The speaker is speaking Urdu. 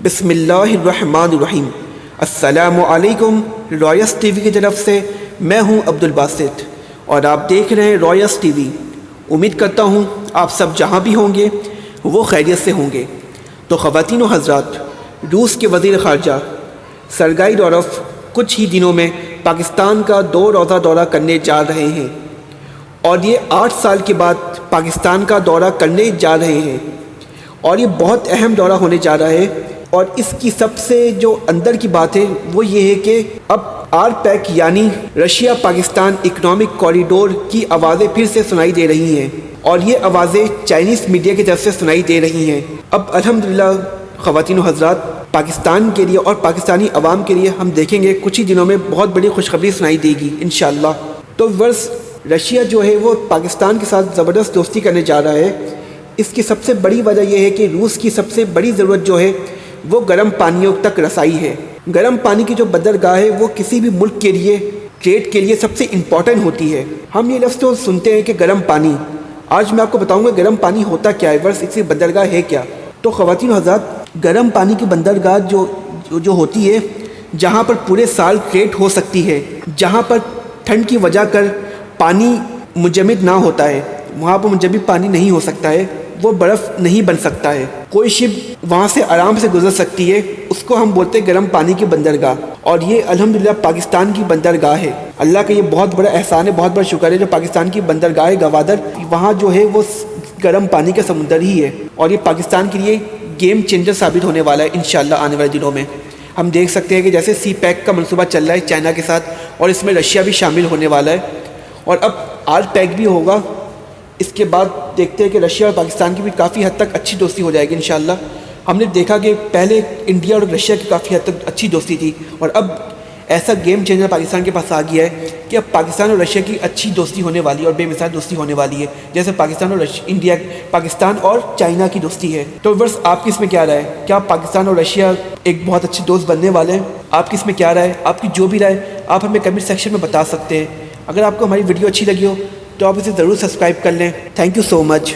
بسم اللہ الرحمن الرحیم۔ السلام علیکم۔ رائس ٹی وی کی طرف سے میں ہوں عبد الباسط اور آپ دیکھ رہے ہیں رائس ٹی وی۔ امید کرتا ہوں آپ سب جہاں بھی ہوں گے وہ خیریت سے ہوں گے۔ تو خواتین و حضرات، روس کے وزیر خارجہ سرگئی لاروف کچھ ہی دنوں میں پاکستان کا 2 روزہ دورہ کرنے جا رہے ہیں، اور یہ 8 سال کے بعد پاکستان کا دورہ کرنے جا رہے ہیں، اور یہ بہت اہم دورہ ہونے جا رہا ہے۔ اور اس کی سب سے جو اندر کی بات ہے وہ یہ ہے کہ اب آر پیک یعنی رشیا پاکستان اکنامک کوریڈور کی آوازیں پھر سے سنائی دے رہی ہیں، اور یہ آوازیں چائنیز میڈیا کی طرف سے سنائی دے رہی ہیں۔ اب الحمدللہ خواتین و حضرات، پاکستان کے لیے اور پاکستانی عوام کے لیے ہم دیکھیں گے کچھ ہی دنوں میں بہت بڑی خوشخبری سنائی دے گی انشاءاللہ۔ تو ورس رشیا جو ہے وہ پاکستان کے ساتھ زبردست دوستی کرنے جا رہا ہے۔ اس کی سب سے بڑی وجہ یہ ہے کہ روس کی سب سے بڑی ضرورت جو ہے وہ گرم پانیوں تک رسائی ہے۔ گرم پانی کی جو بندرگاہ ہے وہ کسی بھی ملک کے لیے ٹریڈ کے لیے سب سے امپورٹنٹ ہوتی ہے۔ ہم یہ لفظ تو سنتے ہیں کہ گرم پانی، آج میں آپ کو بتاؤں گا گرم پانی ہوتا کیا ہے، ورس اس کی بندرگاہ ہے کیا۔ تو خواتین و حضرات، گرم پانی کی بندرگاہ جو ہوتی ہے جہاں پر پورے سال ٹریڈ ہو سکتی ہے، جہاں پر ٹھنڈ کی وجہ کر پانی منجمد نہ ہوتا ہے، وہاں پر منجمد پانی نہیں ہو سکتا ہے، وہ برف نہیں بن سکتا ہے، کوئی شپ وہاں سے آرام سے گزر سکتی ہے، اس کو ہم بولتے ہیں گرم پانی کی بندرگاہ۔ اور یہ الحمدللہ پاکستان کی بندرگاہ ہے۔ اللہ کا یہ بہت بڑا احسان ہے، بہت بڑا شکر ہے جو پاکستان کی بندرگاہ گوادر وہاں جو ہے وہ گرم پانی کا سمندر ہی ہے، اور یہ پاکستان کے لیے گیم چینجر ثابت ہونے والا ہے انشاءاللہ آنے والے دنوں میں۔ ہم دیکھ سکتے ہیں کہ جیسے سی پیک کا منصوبہ چل رہا ہے چائنا کے ساتھ، اور اس میں رشیا بھی شامل ہونے والا ہے، اور اب آر پیک بھی ہوگا۔ اس کے بعد دیکھتے ہیں کہ رشیا اور پاکستان کی بھی کافی حد تک اچھی دوستی ہو جائے گی انشاءاللہ۔ ہم نے دیکھا کہ پہلے انڈیا اور رشیا کی کافی حد تک اچھی دوستی تھی، اور اب ایسا گیم چینجر پاکستان کے پاس آ گیا ہے کہ اب پاکستان اور رشیا کی اچھی دوستی ہونے والی ہے، اور بے مثال دوستی ہونے والی ہے، جیسے پاکستان اور چائنا کی دوستی ہے۔ تو ورس آپ کی اس میں کیا رائے ہے؟ کیا پاکستان اور رشیا ایک بہت اچھے دوست بننے والے ہیں؟ آپ کی اس میں کیا رائے ہے؟ آپ کی جو بھی رائے آپ ہمیں کمنٹ سیکشن میں بتا سکتے ہیں۔ اگر آپ کو ہماری ویڈیو اچھی لگی ہو تو آپ اسے ضرور سبسکرائب کر لیں۔ Thank you so much.